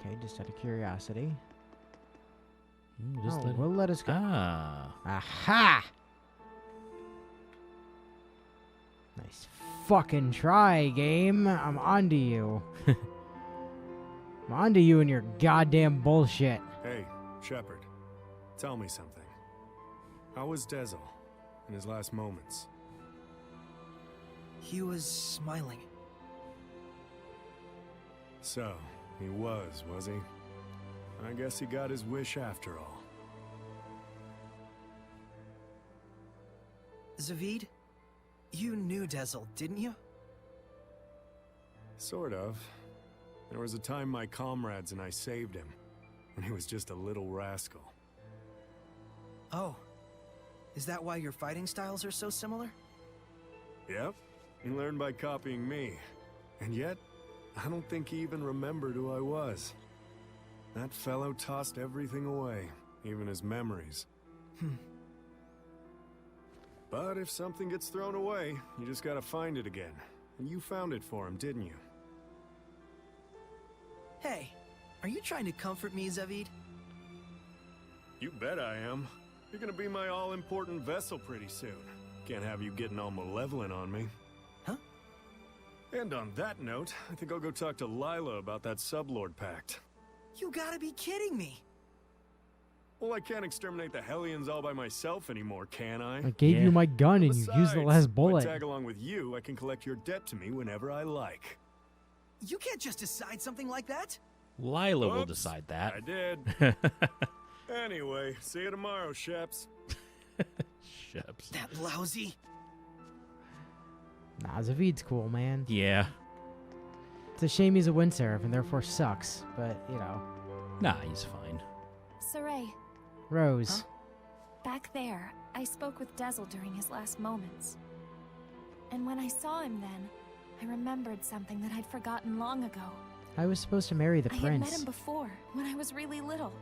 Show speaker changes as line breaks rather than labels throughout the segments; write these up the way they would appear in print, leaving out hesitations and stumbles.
Okay, just out of curiosity.
Just
Will let us go.
Ah.
Aha! Nice fucking try, game. I'm onto you. I'm onto you and your goddamn bullshit.
Hey, Shepard. Tell me something. How was Dezel in his last moments?
He was smiling.
So, he was he? I guess he got his wish after all.
Zaveid, you knew Dezel, didn't you?
Sort of. There was a time my comrades and I saved him, when he was just a little rascal.
Oh. Is that why your fighting styles are so similar?
Yep. He learned by copying me. And yet, I don't think he even remembered who I was. That fellow tossed everything away, even his memories. But if something gets thrown away, you just gotta find it again. And you found it for him, didn't you?
Hey, are you trying to comfort me, Zaveid?
You bet I am. You're gonna be my all-important vessel pretty soon. Can't have you getting all malevolent on me.
Huh?
And on that note, I think I'll go talk to Lila about that Sublord Pact.
You gotta be kidding me.
Well, I can't exterminate the Hellions all by myself anymore, can I?
I gave you my gun and you used the last
If I
bullet.
tag along with you, I can collect your debt to me whenever I like.
You can't just decide something like that.
Lila will
Whoops,
decide that.
I did. Anyway, see you tomorrow, Sheps.
Sheps.
That lousy.
Nah, Zaveid's cool, man.
Yeah.
It's a shame he's a wind seraph and therefore sucks, but, you know.
Nah, he's fine.
Saray,
Rose.
back there, I spoke with Dezel during his last moments. And when I saw him then, I remembered something that I'd forgotten long ago.
I was supposed to marry the
I had
prince.
met him before, when I was really little.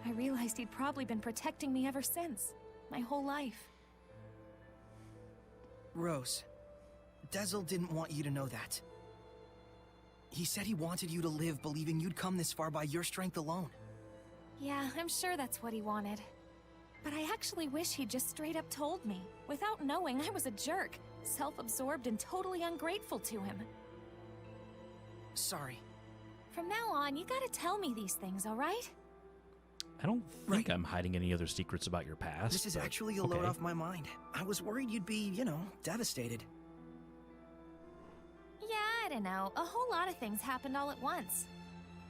I realized he'd probably been protecting me ever since, my whole life.
Rose, Dezel didn't want you to know that. He said he wanted you to live believing you'd come this far by your strength alone.
Yeah, I'm sure that's what he wanted. But I actually wish he'd just straight up told me. Without knowing, I was a jerk, self-absorbed and totally ungrateful to him.
Sorry.
From now on, you gotta tell me these things, alright?
I don't think I'm hiding any other secrets about your past.
This is
but
actually a
okay.
load off my mind. I was worried you'd be, devastated.
Yeah, I don't know. A whole lot of things happened all at once.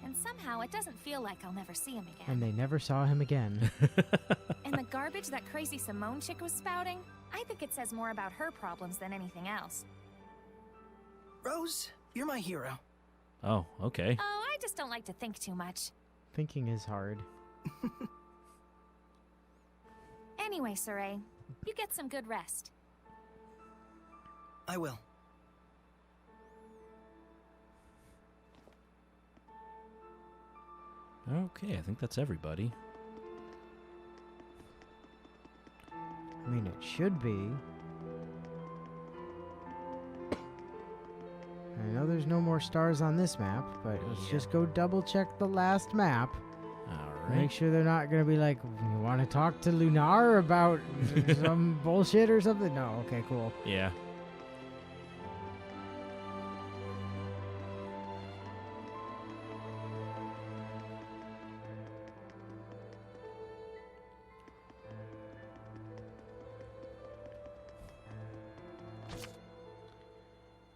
And somehow it doesn't feel like I'll never see him again.
And they never saw him again.
And the garbage that crazy Simone chick was spouting, I think it says more about her problems than anything else.
Rose, you're my hero.
Oh, okay.
Oh, I just don't like to think too much.
Thinking is hard.
Anyway, Saray, you get some good rest.
I will.
Okay, I think that's everybody.
I mean, it should be. I know there's no more stars on this map, but let's just go double check the last map.
All
Make
right.
sure they're not going to be like, you want to talk to Lunar about some bullshit or something? No, okay, cool.
Yeah.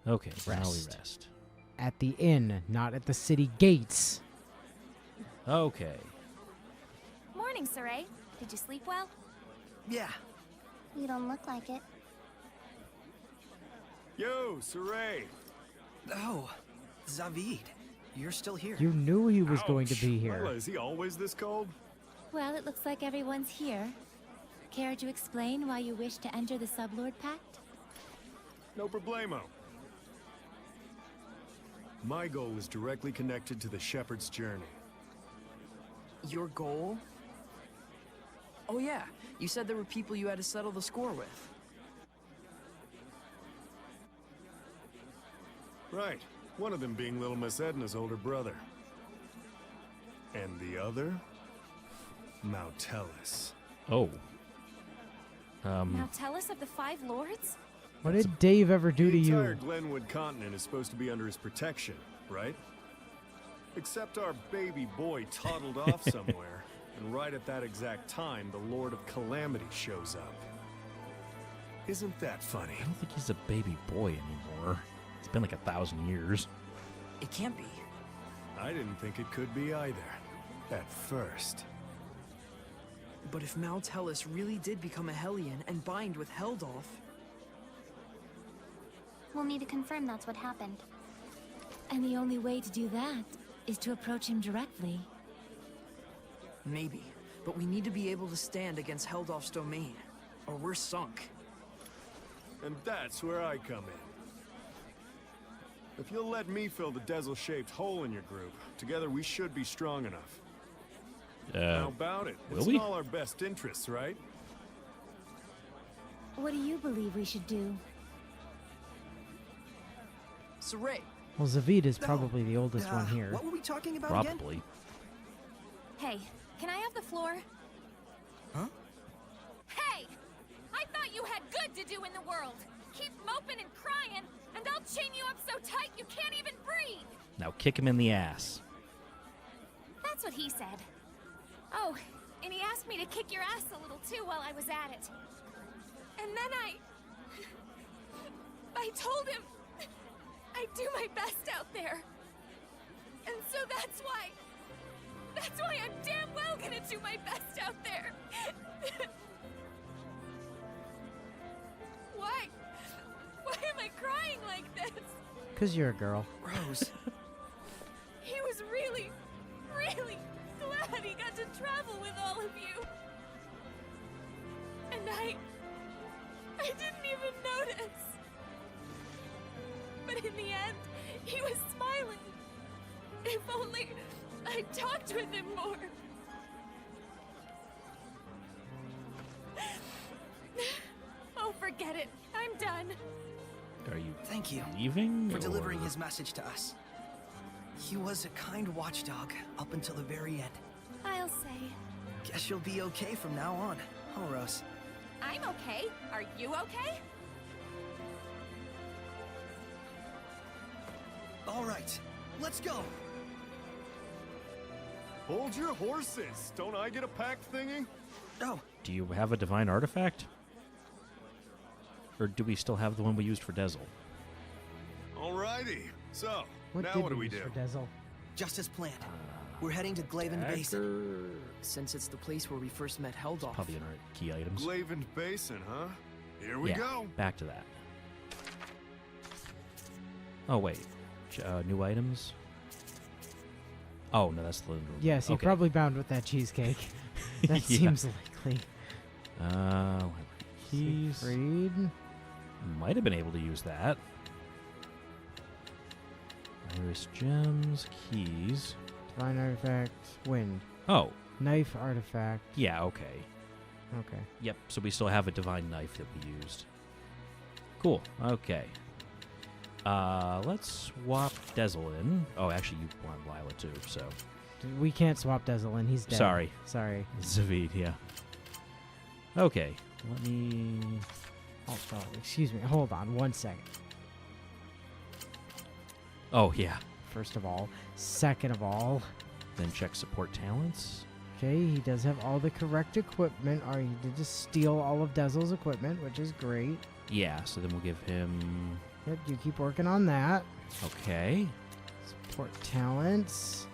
Okay, now we
Rest.
rest.
At the inn, not at the city gates.
Okay.
Morning, Saray. Did you sleep well?
Yeah.
You don't look like it.
Yo, Saray.
Oh, Zaveid, you're still here.
You knew he was going to
Ouch.
be here.
Lila, is he always this cold?
Well, it looks like everyone's here. Care to explain why you wish to enter the Sublord Pact?
No problemo. My goal is directly connected to the Shepherd's journey.
Your goal? Oh yeah, you said there were people you had to settle the score with.
Right. One of them being little Miss Edna's older brother. And the other? Mautellus.
Oh.
Now tell us of the Five Lords?
What did Dave ever do to
The
you?
entire Glenwood continent is supposed to be under his protection, right? Except our baby boy toddled off somewhere, and right at that exact time, the Lord of Calamity shows up. Isn't that funny?
I don't think he's a baby boy anymore. It's been like 1,000 years.
It can't be.
I didn't think it could be either. At first.
But if Mautellus really did become a Hellion and bind with Heldolf...
We'll need to confirm that's what happened. And the only way to do that is to approach him directly.
Maybe. But we need to be able to stand against Heldolf's domain, or we're sunk.
And that's where I come in. If you'll let me fill the Dezel-shaped hole in your group, together we should be strong enough. How about it?
Will
It's
we?
in all our best interests, right?
What do you believe we should do?
So Ray,
Well, Zaveid is probably the oldest one here.
What were we talking about again?
Probably.
Hey, can I have the floor?
Huh?
Hey! I thought you had good to do in the world. Keep moping and crying, and I'll chain you up so tight you can't even breathe.
Now kick him in the ass.
That's what he said. Oh, and he asked me to kick your ass a little too while I was at it. And then I told him I'd do my best out there. And so that's why I'm damn well gonna do my best out there. Why am I crying like this?
'Cause you're a girl.
Rose.
He was really, really glad he got to travel with all of you. And I didn't even notice. But in the end, he was smiling. If only I talked with him more. Oh, forget it. I'm done.
Are you
Thank you
leaving?
for delivering
or-
his message to us. He was a kind watchdog up until the very end.
I'll say.
Guess you'll be okay from now on, huh, Rose?
I'm okay. Are you okay?
All right, let's go.
Hold your horses! Don't I get a pack thingy?
Oh,
Do you have a divine artifact? Or do we still have the one we used for Dezel?
Alrighty. So,
What
now
did
what do
we
we
use
do?
for Dezel?
just as planned. We're heading to Glaven Basin.
since it's the place where we first met Heldolf.
Probably in our key items.
Glavin Basin, huh? Here we
Yeah,
go.
back to that. Oh, wait. New items? Oh, no, that's the living room.
Yes, you're
Okay.
probably bound with that cheesecake. That
Yeah.
seems likely.
Keys.
Siegfried.
Might have been able to use that. Iris gems, keys.
Divine artifact. Wind.
Oh,
Knife artifact.
yeah, okay.
Okay.
Yep, so we still have a divine knife that we used. Cool, okay. Let's swap Dezel in. Oh, actually, you want Lila too, so.
We can't swap Dezel in. He's dead.
Sorry.
Sorry.
Zaveid, yeah. Okay, let me...
Oh, excuse me. Hold on 1 second.
Oh, yeah.
First of all. Second of all.
Then check support talents.
Okay, he does have all the correct equipment. Or he did just steal all of Dezel's equipment, which is great.
Yeah, so then we'll give him...
Yep, you keep working on that.
Okay.
Support talents.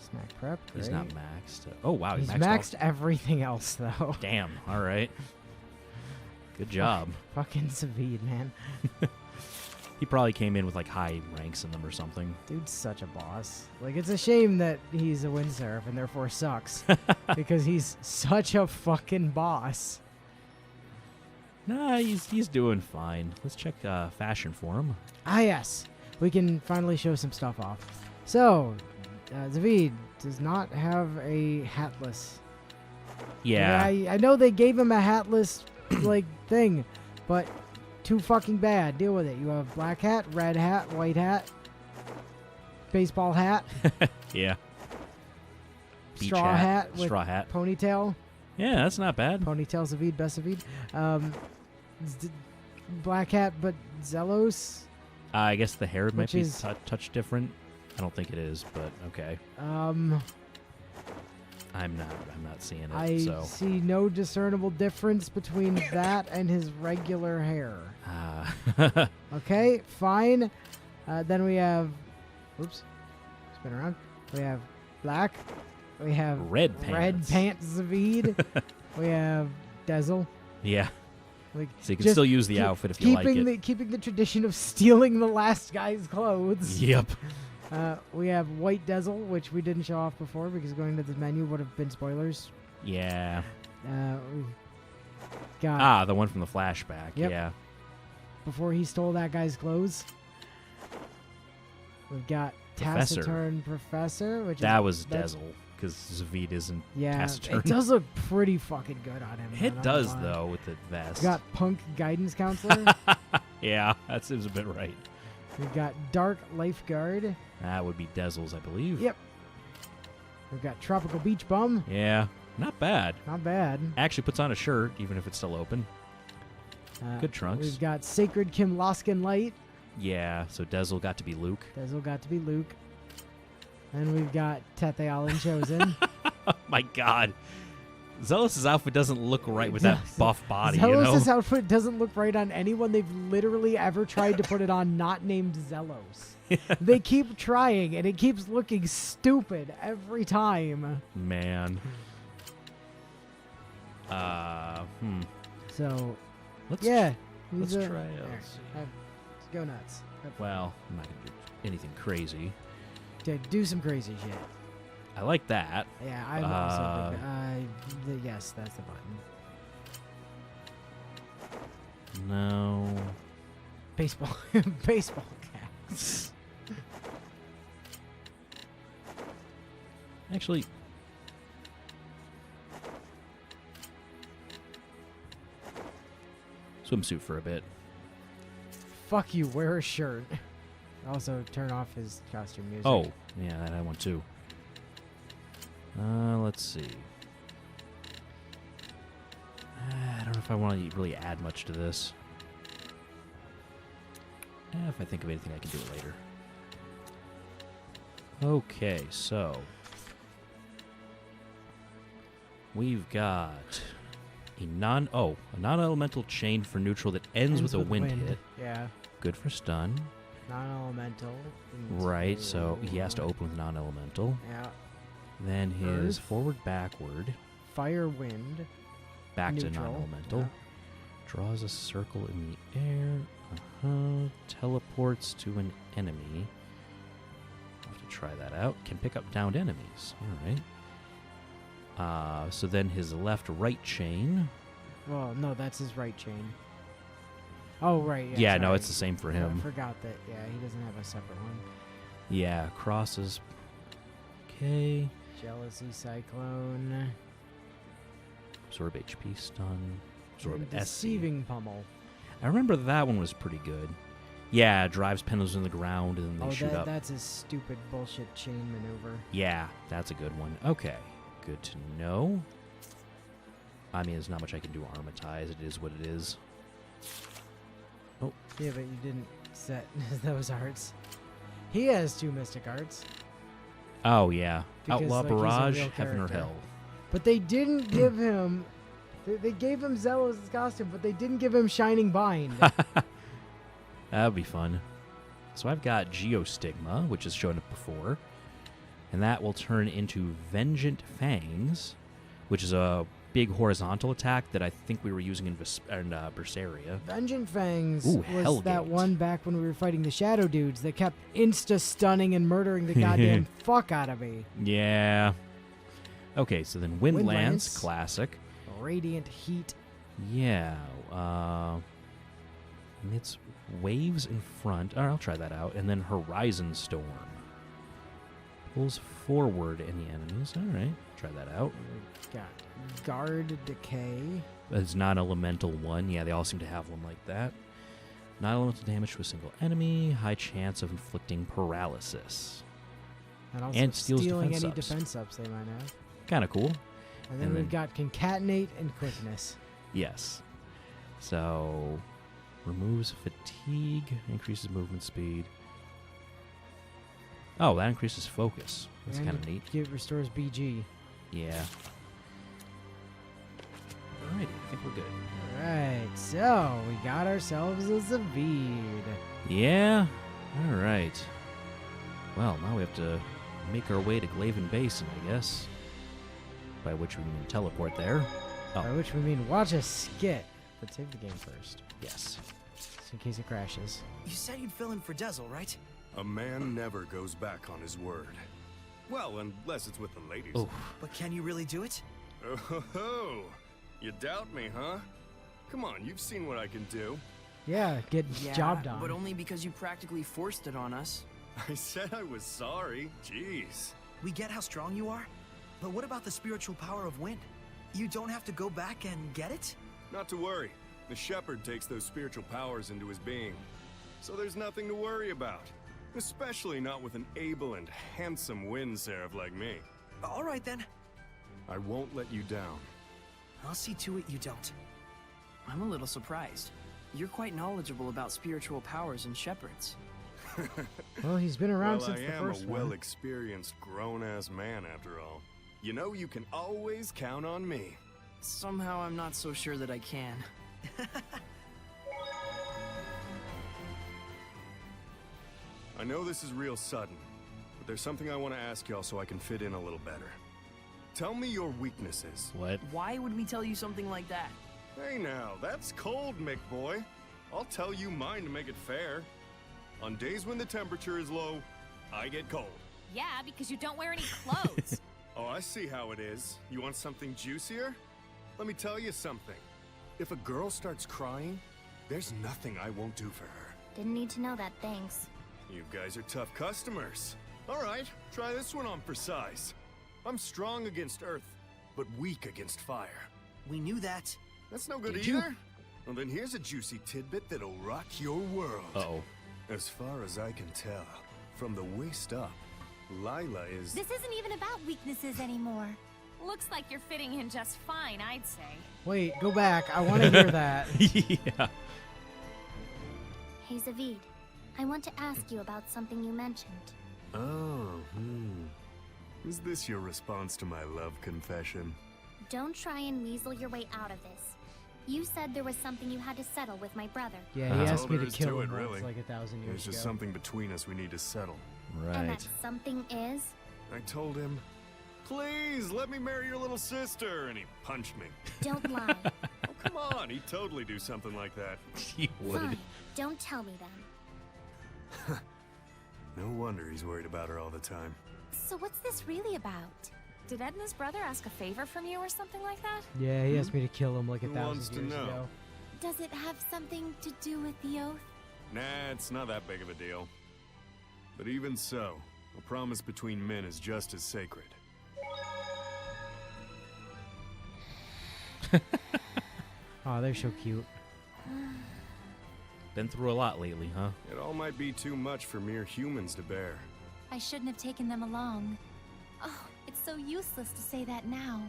Snack prep.
He's
great.
not maxed. Oh, wow,
He's
he
maxed everything else, though.
Damn, all right. Good job.
Fucking Zaveid, man.
He probably came in with, like, high ranks in them or something.
Dude's such a boss. Like, it's a shame that he's a wind seraph and therefore sucks. Because he's such a fucking boss.
Nah, he's doing fine. Let's check fashion for him.
Ah, yes. We can finally show some stuff off. So, Zaveid does not have a hatless.
Yeah.
I know they gave him a hatless, like, thing, but too fucking bad. Deal with it. You have black hat, red hat, white hat. baseball hat,
Yeah. Beach
straw hat with
straw hat.
ponytail.
Yeah, that's not bad.
Ponytail Zaveid, best Zaveid. Black hat, but Zelos.
I guess the hair might
Which
be
is-
touch different. I don't think it is, but okay. I'm not seeing it.
I
so.
see no discernible difference between that and his regular hair. Okay, fine. Then we have, oops, spin around. We have black. We have
Red pants.
Zaveid. We have Dezel.
Yeah.
Like,
So you can
just
still use the
keep-
outfit if you like it.
Keeping the tradition of stealing the last guy's clothes.
Yep.
We have white Dezel, which we didn't show off before because going to this menu would have been spoilers.
Yeah.
We got
The one from the flashback.
Yep.
Yeah.
before he stole that guy's clothes. We've got
Professor.
Taciturn Professor, which
That
is,
was
that's-
Dezel, because Zaveid isn't
Yeah,
Taciturn.
it does look pretty fucking good on him.
It
man,
does,
I'm not gonna lie.
though, with the vest.
We've got Punk Guidance Counselor.
Yeah, that seems a bit right.
We've got Dark Lifeguard.
That would be Dezel's, I believe.
Yep. We've got Tropical Beach Bum.
Yeah, not bad.
Not bad.
Actually puts on a shirt, even if it's still open. Good trunks.
We've got Sacred Kim Loskin Light.
Yeah, so Dezel got to be Luke.
Dezel got to be Luke. And we've got Tete Allen Chosen.
Oh my god. Zealous' outfit doesn't look right with that buff body, you
Zelos'
know?
outfit doesn't look right on anyone they've literally ever tried to put it on not named Zelos. They keep trying, and it keeps looking stupid every time.
Man.
So,
Let's
yeah.
let's
he's a-
try
there,
let's see.
Go nuts.
Well, I'm not gonna do anything crazy.
Do some crazy shit.
I like that.
Yeah, I'm also. Yes, that's the button.
No.
Baseball, baseball caps.
Actually, swimsuit for a bit.
Fuck you. Wear a shirt. Also, turn off his costume music.
Oh, yeah, that I want too. Let's see. I don't know if I want to really add much to this. If I think of anything, I can do it later. Okay, so we've got a non-elemental chain for neutral that ends with a wind hit.
Yeah.
Good for stun.
Non-elemental.
Right, so he has to open with non-elemental.
Yeah.
Then his
Earth.
forward backward,
Fire, wind.
back to
Neutral,
non-elemental.
yeah.
Draws a circle in the air. Teleports to an enemy. I'll have to try that out. Can pick up downed enemies. Alright. So then his left-right chain.
Well, no, that's his right chain. Oh, right. Yeah,
Yeah, no,
sorry.
it's the same for
I
him.
forgot that. Yeah, he doesn't have a separate one.
Yeah, crosses. Okay.
Jealousy Cyclone.
Absorb HP stun. Absorb
and
SC.
Deceiving Pummel.
I remember that one was pretty good. Yeah, drives pendulums in the ground and then they shoot up.
That's his stupid bullshit chain maneuver.
Yeah, that's a good one. Okay, good to know. I mean, there's not much I can do armatize. It is what it is. Oh,
Yeah, but you didn't set those arts. He has 2 Mystic Arts.
oh yeah.
Because,
Outlaw
like, he's a
Barrage,
real
Heaven or
character.
Hell.
But they didn't give him... They gave him Zelos' costume, but they didn't give him Shining Bind.
That would be fun. So I've got Geostigma, which has shown up before. And that will turn into Vengeant Fangs, which is a big horizontal attack that I think we were using in Berseria.
Vengeant Fangs
Ooh,
was that
Hellgate.
one back when we were fighting the Shadow Dudes that kept insta-stunning and murdering the goddamn fuck out of me.
Yeah. Okay, so then Wind
Wind
Lance,
Lance.
classic.
Radiant Heat.
Yeah. And it's waves in front. All right, I'll try that out. And then Horizon Storm. Pulls forward any enemies. All right, try that out.
We've got Guard Decay.
It's non-elemental one. Yeah, they all seem to have one like that. Non-elemental damage to a single enemy. High chance of inflicting paralysis.
And also
And steals
stealing
defense
any
ups.
defense ups they might have.
Kind of cool.
And then
And
we've
then-
got concatenate and quickness.
Yes. So, removes fatigue, increases movement speed. Oh, that increases focus. That's
And
kind of neat.
It restores BG.
Yeah. Alrighty, I think we're good.
Alright, so we got ourselves a Zaveid.
Yeah. All right. Well, now we have to make our way to Glaven Basin, I guess. By which we mean teleport there. Oh.
By which we mean watch a skit. But save the game first,
Yes.
just in case it crashes.
You said you'd fill in for Dezel, right?
A man never goes back on his word. Well, unless it's with the ladies.
Oh.
But can you really do it?
Oh, you doubt me, huh? Come on, you've seen what I can do.
Yeah, get
Yeah,
job done.
but only because you practically forced it on us.
I said I was sorry. Jeez.
We get how strong you are, but what about the spiritual power of wind? You don't have to go back and get it?
Not to worry. The shepherd takes those spiritual powers into his being. So there's nothing to worry about. Especially not with an able and handsome wind seraph like me.
All right then.
I won't let you down.
I'll see to it you don't.
I'm a little surprised. You're quite knowledgeable about spiritual powers and shepherds.
Well, he's been around
Well,
since
I
the
am
first
a
one.
well-experienced, grown-ass man after all. You know you can always count on me.
Somehow I'm not so sure that I can.
I know this is real sudden, but there's something I want to ask y'all so I can fit in a little better. Tell me your weaknesses.
What?
Why would we tell you something like that?
Hey now, that's cold, Mick boy. I'll tell you mine to make it fair. On days when the temperature is low, I get cold.
Yeah, because you don't wear any clothes.
Oh, I see how it is. You want something juicier? Let me tell you something. If a girl starts crying, there's nothing I won't do for her.
Didn't need to know that, thanks.
You guys are tough customers. All right, try this one on for size. I'm strong against earth, but weak against fire.
We knew that.
That's no good
Did you?
either. Well, then here's a juicy tidbit that'll rock your world.
Uh-oh.
As far as I can tell, from the waist up, Lila is...
This isn't even about weaknesses anymore.
Looks like you're fitting in just fine, I'd say.
Wait, go back. I want to hear that.
Yeah.
Hey, Zaveid. I want to ask you about something you mentioned.
Oh, Is this your response to my love confession?
Don't try and weasel your way out of this. You said there was something you had to settle with my brother.
Yeah, he
Uh-huh.
asked me
All
to
there is
kill
to
him
it,
once,
really.
like 1,000 years
There's just
ago.
something between us we need to settle.
And
Right.
that something is?
I told him, please let me marry your little sister, and he punched me.
Don't lie.
Oh, come on, he'd totally do something like that.
He would.
Fine. Don't tell me then.
No wonder he's worried about her all the time.
So what's this really about?
Did Edna's brother ask a favor from you or something like that?
Yeah, he asked me to kill him like
Who
1,000
wants to
years
know?
ago.
Does it have something to do with the oath?
Nah, it's not that big of a deal. But even so, a promise between men is just as sacred.
Oh, they're so cute.
Been through a lot lately, huh?
It all might be too much for mere humans to bear.
I shouldn't have taken them along. Oh, it's so useless to say that now.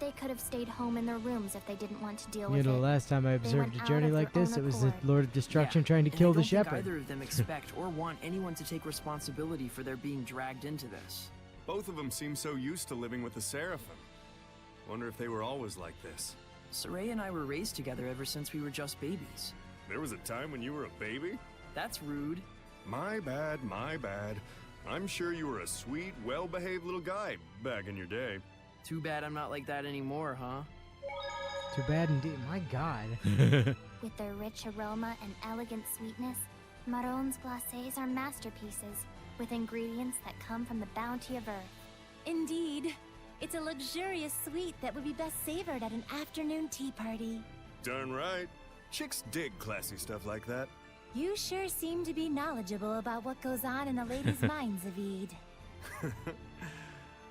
They could have stayed home in their rooms if they didn't want to deal
You
with
know,
it.
last time I
went
observed a
out
journey
of their
like this,
own
it was the
accord.
Lord of Destruction trying to
and
kill
I
the
don't think
shepherd.
either of them expect or want anyone to take responsibility for their being dragged into this.
Both of them seem so used to living with the Seraphim. Wonder if they were always like this.
Saray and I were raised together ever since we were just babies.
There was a time when you were a baby?
That's rude.
My bad, my bad. I'm sure you were a sweet, well-behaved little guy back in your day.
Too bad I'm not like that anymore, huh?
Too bad indeed. My God.
With their rich aroma and elegant sweetness, Marron's glacés are masterpieces, with ingredients that come from the bounty of earth. Indeed. It's a luxurious sweet that would be best savored at an afternoon tea party.
Darn right. Chicks dig classy stuff like that.
You sure seem to be knowledgeable about what goes on in a lady's mind, Zaveid.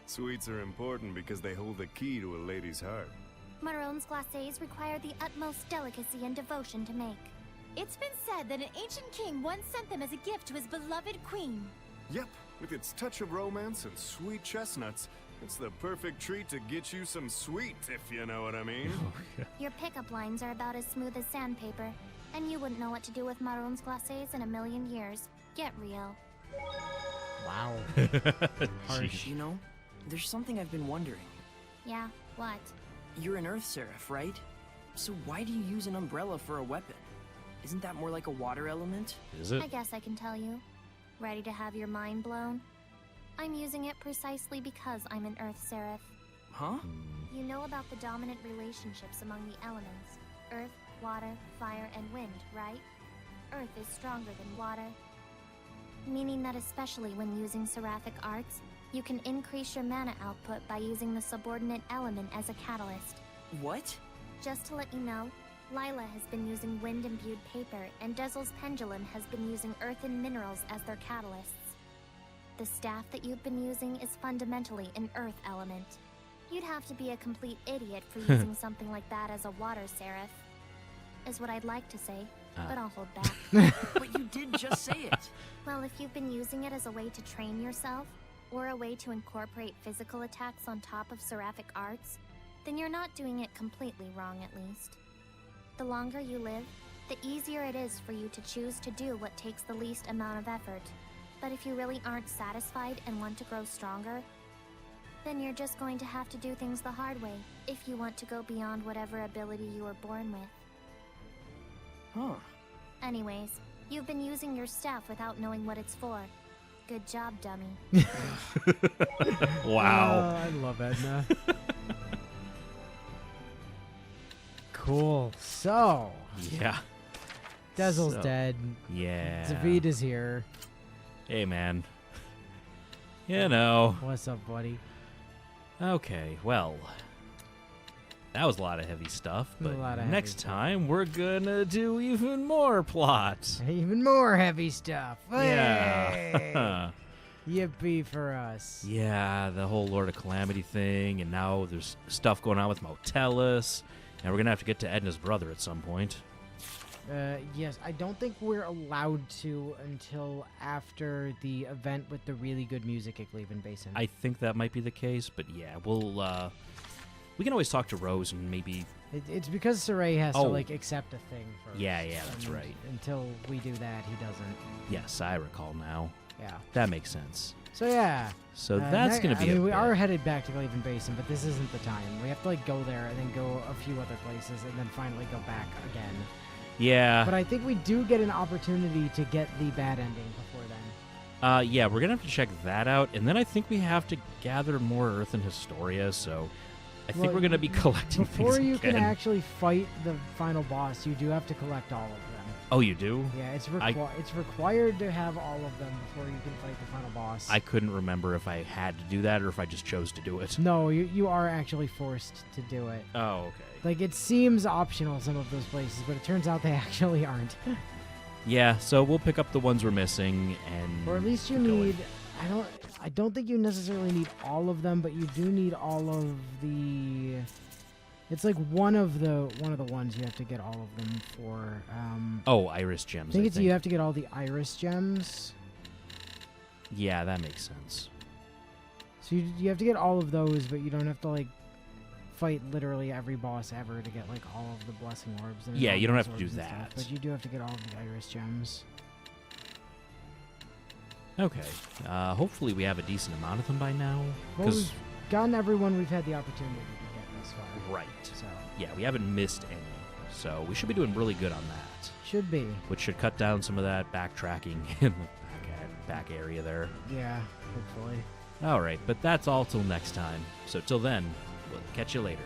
Sweets are important because they hold the key to a lady's heart.
Marron's glacés require the utmost delicacy and devotion to make. It's been said that an ancient king once sent them as a gift to his beloved queen.
Yep, With its touch of romance and sweet chestnuts, it's the perfect treat to get you some sweet, if you know what I mean.
Your pickup lines are about as smooth as sandpaper, and you wouldn't know what to do with marrons glacés in a million years. Get real.
Wow.
Jeez.
You know, there's something I've been wondering.
Yeah, what?
You're an Earth Seraph, right? So why do you use an umbrella for a weapon? Isn't that more like a water element?
Is it?
I guess I can tell you. Ready to have your mind blown? I'm using it precisely because I'm an Earth Seraph.
Huh?
You know about the dominant relationships among the elements. Earth, water, fire, and wind, right? Earth is stronger than water. Meaning that especially when using seraphic arts, you can increase your mana output by using the subordinate element as a catalyst.
What?
Just to let you know, Lila has been using wind-imbued paper, and Dezel's pendulum has been using earthen minerals as their catalysts. The staff that you've been using is fundamentally an earth element. You'd have to be a complete idiot for using something like that as a water seraph. Is what I'd like to say, but I'll hold back.
But you did just say it.
Well, if you've been using it as a way to train yourself, or a way to incorporate physical attacks on top of seraphic arts, then you're not doing it completely wrong, at least. The longer you live, the easier it is for you to choose to do what takes the least amount of effort. But if you really aren't satisfied and want to grow stronger, then you're just going to have to do things the hard way if you want to go beyond whatever ability you were born with.
Huh.
Anyways, you've been using your staff without knowing what it's for. Good job, dummy.
Wow.
I love Edna. Cool. So,
Yeah.
Dezel's
So-
dead.
Yeah.
Zaveid is here.
Hey, man. You know.
What's up, buddy?
Okay, well. That was a lot of heavy stuff,
A
but
lot of
next
heavy stuff.
time we're gonna do even more plot.
Even more heavy stuff. Hey!
Yeah.
Yippee for us.
Yeah, the whole Lord of Calamity thing, and now there's stuff going on with Motellus, and we're gonna have to get to Edna's brother at some point.
Yes, I don't think we're allowed to until after the event with the really good music at Cleveland Basin.
I think that might be the case, but yeah, we can always talk to Rose and maybe.
It's because Saray has to
Oh.
accept a thing first.
Yeah, that's
and
right.
Until we do that, he doesn't.
Yes, I recall now.
Yeah.
That makes sense.
So yeah.
So that's gonna be.
I mean, we are headed back to Cleveland Basin, but this isn't the time. We have to go there and then go a few other places and then finally go back again.
Yeah.
But I think we do get an opportunity to get the bad ending before then.
Yeah, we're gonna have to check that out, and then I think we have to gather more Earth and Historia. So I think
Well,
we're gonna be collecting
Before
things
you
again.
can actually fight the final boss, you do have to collect all of them.
Oh, you do?
Yeah, it's required to have all of them before you can fight the final boss.
I couldn't remember if I had to do that or if I just chose to do it.
No, you are actually forced to do it.
Oh, okay.
Like, it seems optional some of those places, but it turns out they actually aren't.
Yeah, so we'll pick up the ones we're missing, and
Or at least you
keep going.
need. I don't think you necessarily need all of them, but you do need all of the. It's like one of the ones you have to get all of them for.
Oh, Iris gems.
I think you have to get all the Iris gems.
Yeah, that makes sense.
So you have to get all of those, but you don't have to fight literally every boss ever to get all of the blessing orbs. And
Yeah, you don't have to
orbs
do
and stuff,
that.
but you do have to get all of the Iris gems.
Okay. Hopefully we have a decent amount of them by now.
Well, we've gotten everyone we've had the opportunity to get this far.
Right.
So
Yeah, we haven't missed any. So we should be doing really good on that,
should be.
which should cut down some of that backtracking in the back area there.
Yeah, hopefully.
All right, but that's all till next time. So till then, we'll catch you later.